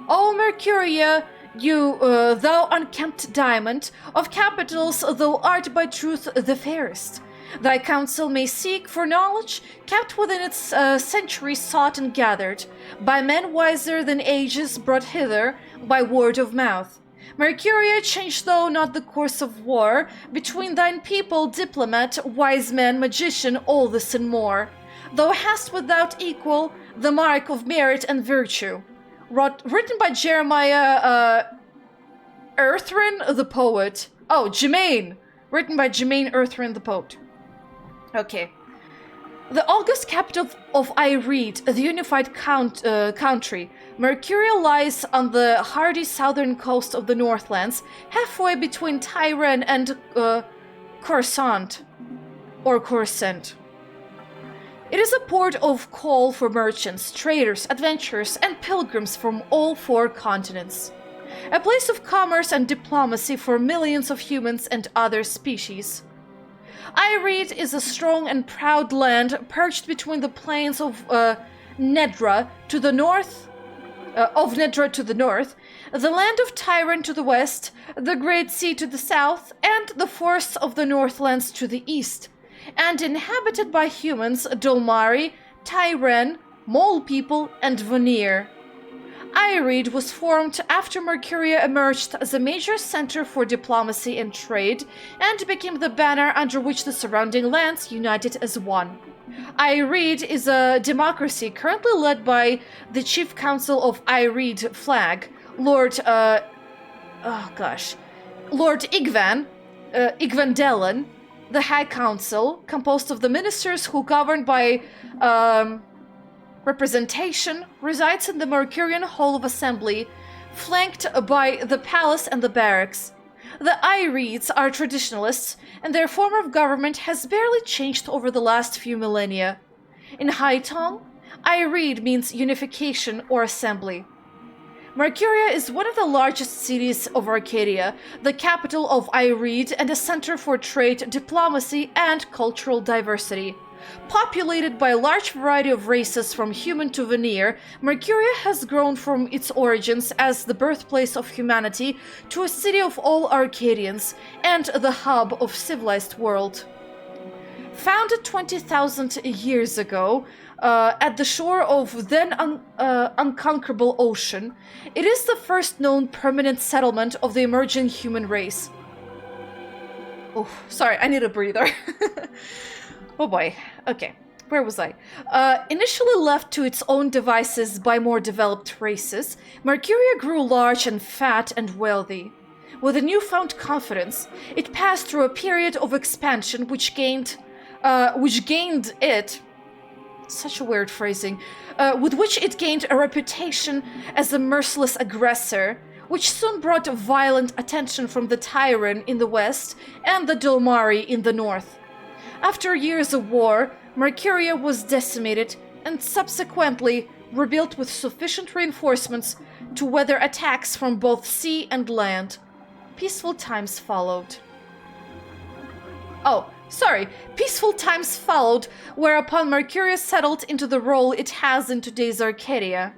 O Mercuria, you, thou unkempt diamond, of capitals thou art by truth the fairest. Thy counsel may seek for knowledge, kept within its centuries sought and gathered, by men wiser than ages brought hither by word of mouth. Mercuria, change thou not the course of war, between thine people, diplomat, wise man, magician, all this and more. Thou hast without equal the mark of merit and virtue. Written by Jeremiah Earthrin the poet. Oh, Jermaine! Written by Jermaine Earthrin the poet. Okay. The august capital of Ireed, the unified country, Mercuria lies on the hardy southern coast of the Northlands, halfway between Tyran and Coruscant, or Coruscant. It is a port of call for merchants, traders, adventurers, and pilgrims from all 4 continents. A place of commerce and diplomacy for millions of humans and other species. Ireed is a strong and proud land perched between the plains of Nedra to the north, the land of Tyran to the west, the Great Sea to the south, and the forests of the Northlands to the east, and inhabited by humans, Dolmari, Tyran, Mole people, and Vanir. Ireed was formed after Mercuria emerged as a major center for diplomacy and trade, and became the banner under which the surrounding lands united as one. Ireed is a democracy currently led by the Chief Council of Ireed Flag, Lord Igvan Dellen, the High Council, composed of the ministers who govern by representation, resides in the Mercurian Hall of Assembly, flanked by the palace and the barracks. The Ireeds are traditionalists, and their form of government has barely changed over the last few millennia. In High Tongue, Ireed means unification or assembly. Mercuria is one of the largest cities of Arcadia, the capital of Ireed and a center for trade, diplomacy, and cultural diversity. Populated by a large variety of races from human to Vanir, Mercuria has grown from its origins as the birthplace of humanity to a city of all Arcadians and the hub of civilized world. Founded 20,000 years ago, at the shore of then unconquerable ocean, it is the first known permanent settlement of the emerging human race. Oh, sorry, I need a breather. Oh boy. Okay, where was I? Initially left to its own devices by more developed races, Mercuria grew large and fat and wealthy. With a newfound confidence, it passed through a period of expansion which gained it, such a weird phrasing, with which it gained a reputation as a merciless aggressor, which soon brought violent attention from the Tyran in the west and the Dolmari in the north. After years of war, Mercuria was decimated and subsequently rebuilt with sufficient reinforcements to weather attacks from both sea and land. Peaceful times followed. Peaceful times followed, whereupon Mercuria settled into the role it has in today's Arcadia.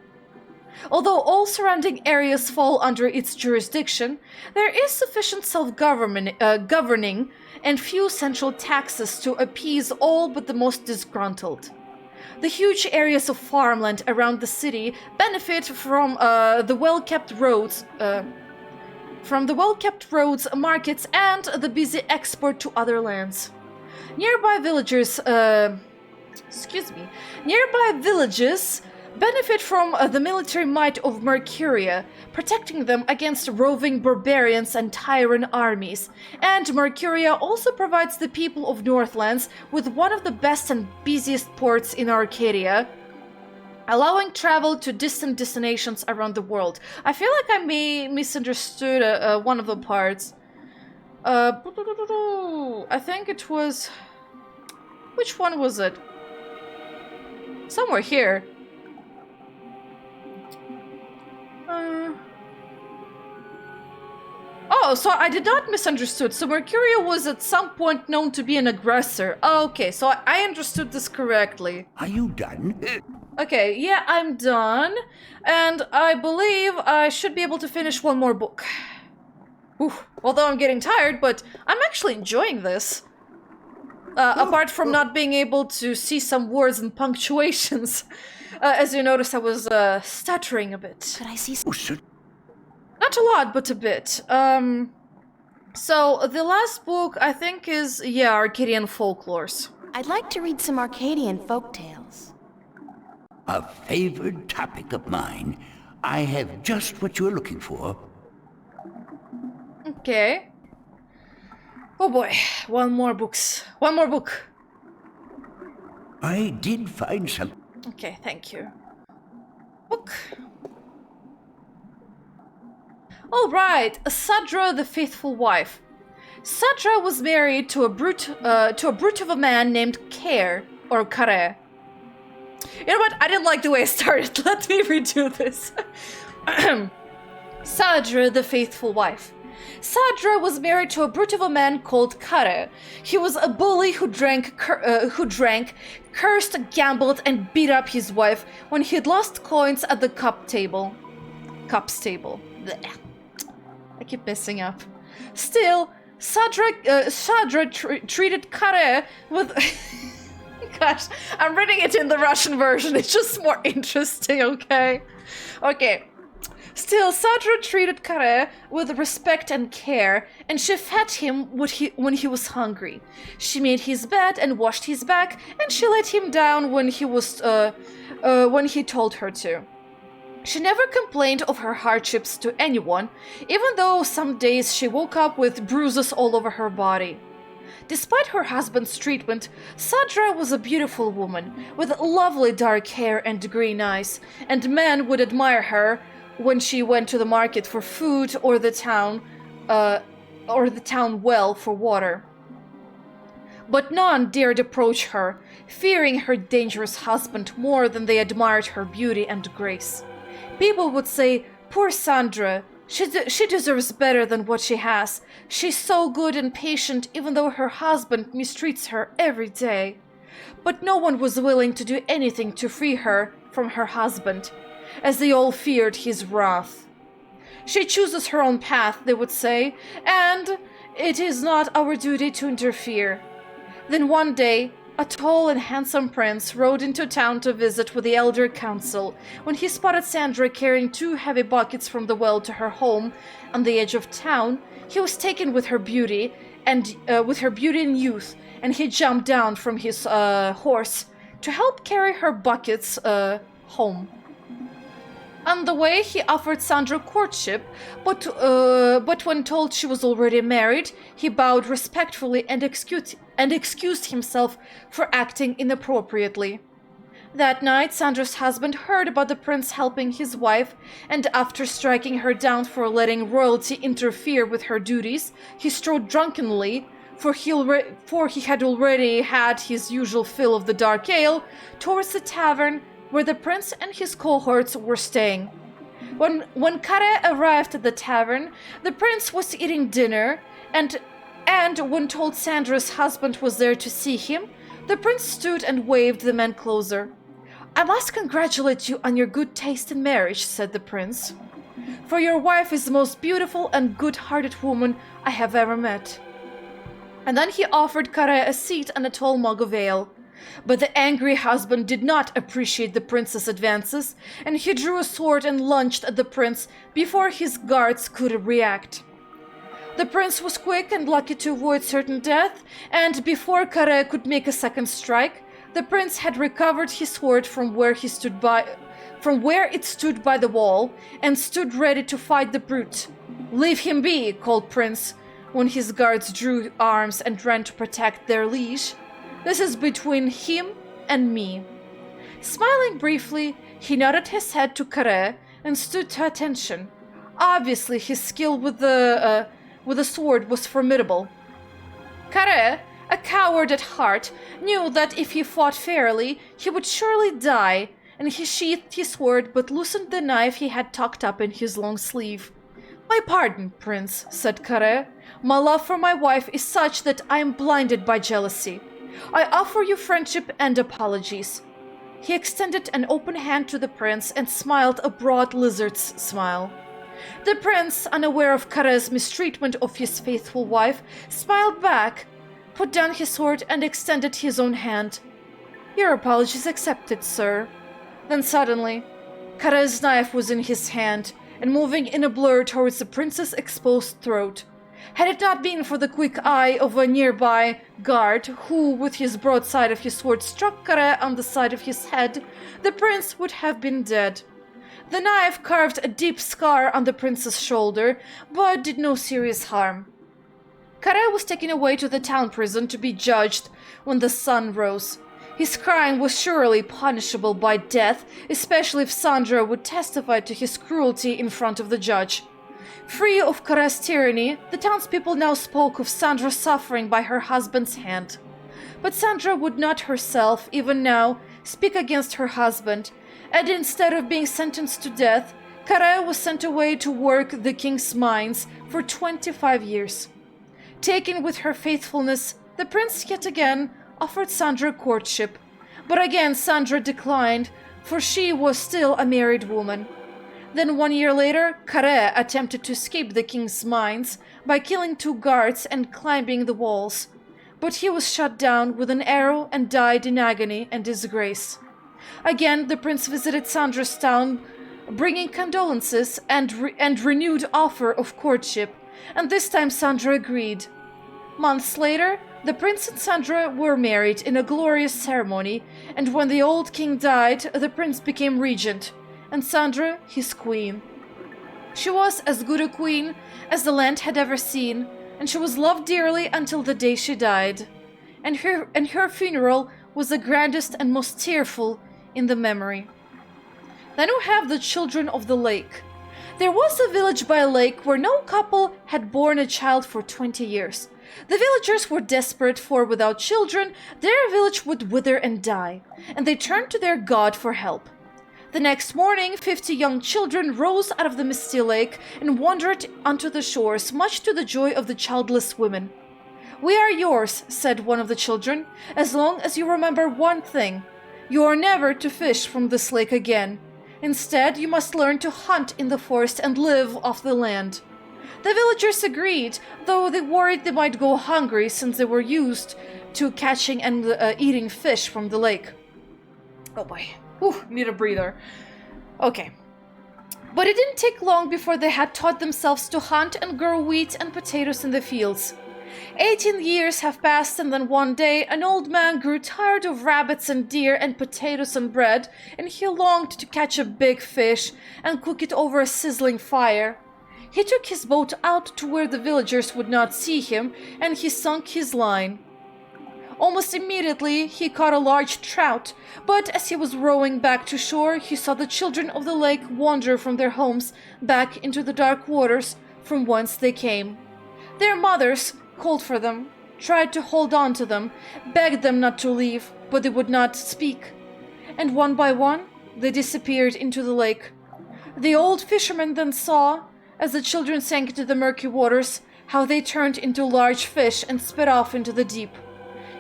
Although all surrounding areas fall under its jurisdiction, there is sufficient self-governing and few central taxes to appease all but the most disgruntled. The huge areas of farmland around the city benefit from the well-kept roads, markets, and the busy export to other lands. Nearby villages benefit from the military might of Mercuria, protecting them against roving barbarians and Tyran armies, and Mercuria also provides the people of Northlands with one of the best and busiest ports in Arcadia, allowing travel to distant destinations around the world. I feel like I may misunderstood one of the parts. I think it was... Which one was it? Somewhere here. Oh, so I did not misunderstood. So Mercuria was at some point known to be an aggressor. Okay, so I understood this correctly. Are you done? Okay, yeah, I'm done. And I believe I should be able to finish one more book. Oof, although I'm getting tired, but I'm actually enjoying this. apart from not being able to see some words and punctuations. As you notice, I was stuttering a bit. Could I see Not a lot, but a bit. So the last book, I think, is, Arcadian folklores. I'd like to read some Arcadian folktales. A favored topic of mine. I have just what you're looking for. Okay. Oh boy, one more book. I did find some... Okay, thank you. Book. All right, Sadra, the faithful wife. Sadra was married to a brute of a man named Kare, or Kare. You know what? I didn't like the way I started. Let me redo this. Sadra, the faithful wife. Sadra was married to a brute of a man called Kare. He was a bully who drank, cursed, gambled, and beat up his wife when he'd lost coins at the cups table. Blech. I keep messing up. Still, Sadra treated Kare with... Gosh, I'm reading it in the Russian version. It's just more interesting, okay? Okay. Still, Sadra treated Kare with respect and care, and she fed him when he was hungry. She made his bed and washed his back, and she let him down when he told her to. She never complained of her hardships to anyone, even though some days she woke up with bruises all over her body. Despite her husband's treatment, Sadra was a beautiful woman with lovely dark hair and green eyes, and men would admire her when she went to the market for food or the town well for water. But none dared approach her, fearing her dangerous husband more than they admired her beauty and grace. People would say, "Poor Sandra, she deserves better than what she has. She's so good and patient even though her husband mistreats her every day." But no one was willing to do anything to free her from her husband, as they all feared his wrath. "She chooses her own path," they would say, "and it is not our duty to interfere." Then one day, a tall and handsome prince rode into town to visit with the elder council. When he spotted Sandra carrying 2 heavy buckets from the well to her home on the edge of town, he was taken with her beauty and youth, and he jumped down from his horse to help carry her buckets home. On the way, he offered Sandra courtship, but when told she was already married, he bowed respectfully and excused himself for acting inappropriately. That night, Sandra's husband heard about the prince helping his wife, and after striking her down for letting royalty interfere with her duties, he strode drunkenly, for he had already had his usual fill of the dark ale, towards the tavern where the prince and his cohorts were staying. When Kare arrived at the tavern, the prince was eating dinner, and when told Sandra's husband was there to see him, the prince stood and waved the man closer. "I must congratulate you on your good taste in marriage," said the prince, "for your wife is the most beautiful and good-hearted woman I have ever met." And then he offered Kare a seat and a tall mug of ale. But the angry husband did not appreciate the prince's advances, and he drew a sword and lunged at the prince before his guards could react. The prince was quick and lucky to avoid certain death, and before Kare could make a second strike, the prince had recovered his sword from where it stood by the wall, and stood ready to fight the brute. "Leave him be," called Prince, when his guards drew arms and ran to protect their liege. "This is between him and me." Smiling briefly, he nodded his head to Kare and stood to attention. Obviously, his skill with the sword was formidable. Kare, a coward at heart, knew that if he fought fairly, he would surely die, and he sheathed his sword but loosened the knife he had tucked up in his long sleeve. "My pardon, Prince," said Kare. "My love for my wife is such that I am blinded by jealousy. I offer you friendship and apologies." He extended an open hand to the prince and smiled a broad lizard's smile. The prince, unaware of Kare's mistreatment of his faithful wife, smiled back, put down his sword and extended his own hand. "Your apologies accepted, sir." Then suddenly, Kare's knife was in his hand and moving in a blur towards the prince's exposed throat. Had it not been for the quick eye of a nearby guard who, with his broadside of his sword, struck Kare on the side of his head, the prince would have been dead. The knife carved a deep scar on the prince's shoulder, but did no serious harm. Kare was taken away to the town prison to be judged when the sun rose. His crime was surely punishable by death, especially if Sandra would testify to his cruelty in front of the judge. Free of Kare's tyranny, the townspeople now spoke of Sandra's suffering by her husband's hand. But Sandra would not herself, even now, speak against her husband, and instead of being sentenced to death, Kare was sent away to work the king's mines for 25 years. Taken with her faithfulness, the prince yet again offered Sandra courtship, but again Sandra declined, for she was still a married woman. Then 1 year later, Kare attempted to escape the king's mines by killing 2 guards and climbing the walls, but he was shot down with an arrow and died in agony and disgrace. Again, the prince visited Sandra's town, bringing condolences and renewed offer of courtship, and this time Sandra agreed. Months later, the prince and Sandra were married in a glorious ceremony, and when the old king died, the prince became regent, and Sandra his queen. She was as good a queen as the land had ever seen, and she was loved dearly until the day she died. And her funeral was the grandest and most tearful in the memory. Then we have the children of the lake. There was a village by a lake where no couple had borne a child for 20 years. The villagers were desperate, for without children, their village would wither and die, and they turned to their god for help. The next morning, 50 young children rose out of the misty lake and wandered onto the shores, much to the joy of the childless women. "We are yours," said one of the children, "as long as you remember one thing. You are never to fish from this lake again. Instead, you must learn to hunt in the forest and live off the land." The villagers agreed, though they worried they might go hungry since they were used to catching and eating fish from the lake. Oh boy. Whew, need a breather. Okay. But it didn't take long before they had taught themselves to hunt and grow wheat and potatoes in the fields. 18 years have passed, and then one day an old man grew tired of rabbits and deer and potatoes and bread, and he longed to catch a big fish and cook it over a sizzling fire. He took his boat out to where the villagers would not see him, and he sunk his line. Almost immediately, he caught a large trout, but as he was rowing back to shore, he saw the children of the lake wander from their homes back into the dark waters from whence they came. Their mothers called for them, tried to hold on to them, begged them not to leave, but they would not speak. And one by one, they disappeared into the lake. The old fisherman then saw, as the children sank into the murky waters, how they turned into large fish and sped off into the deep.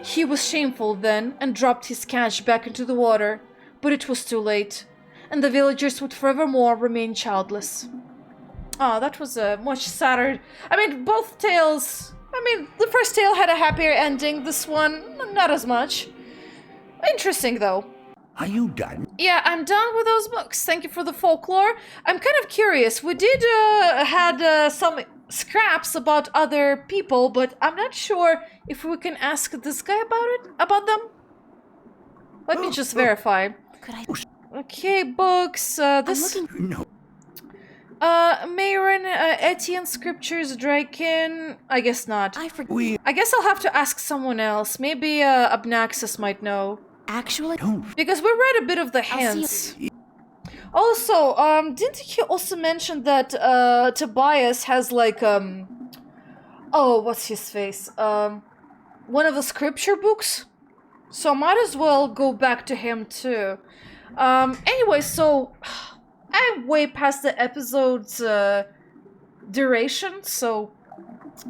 He was shameful then and dropped his catch back into the water, but it was too late, and the villagers would forevermore remain childless. Ah, that was a much sadder... both tales... the first tale had a happier ending, this one, not as much. Interesting, though. Are you done? Yeah, I'm done with those books. Thank you for the folklore. I'm kind of curious. We did had some scraps about other people, but I'm not sure if we can ask this guy about them. Let me just verify. Could I... Okay, books. This. No. Merman, Etienne Scriptures, Draken. I guess not. I guess I'll have to ask someone else. Maybe Abnaxis might know. Actually... Because we read a bit of the hints. Also, didn't he also mention that Tobias has like oh, what's his face? One of the scripture books? So I might as well go back to him too. Anyway, so I'm way past the episode's duration, so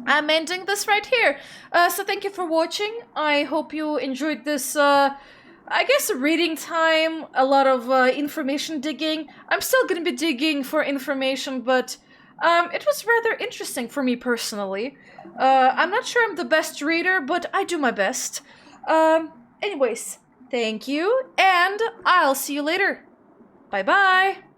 I'm ending this right here. So thank you for watching. I hope you enjoyed this I guess reading time, a lot of information digging. I'm still gonna be digging for information, but It was rather interesting for me personally. I'm not sure I'm the best reader, but I do my best. Anyways, thank you, and I'll see you later. Bye-bye!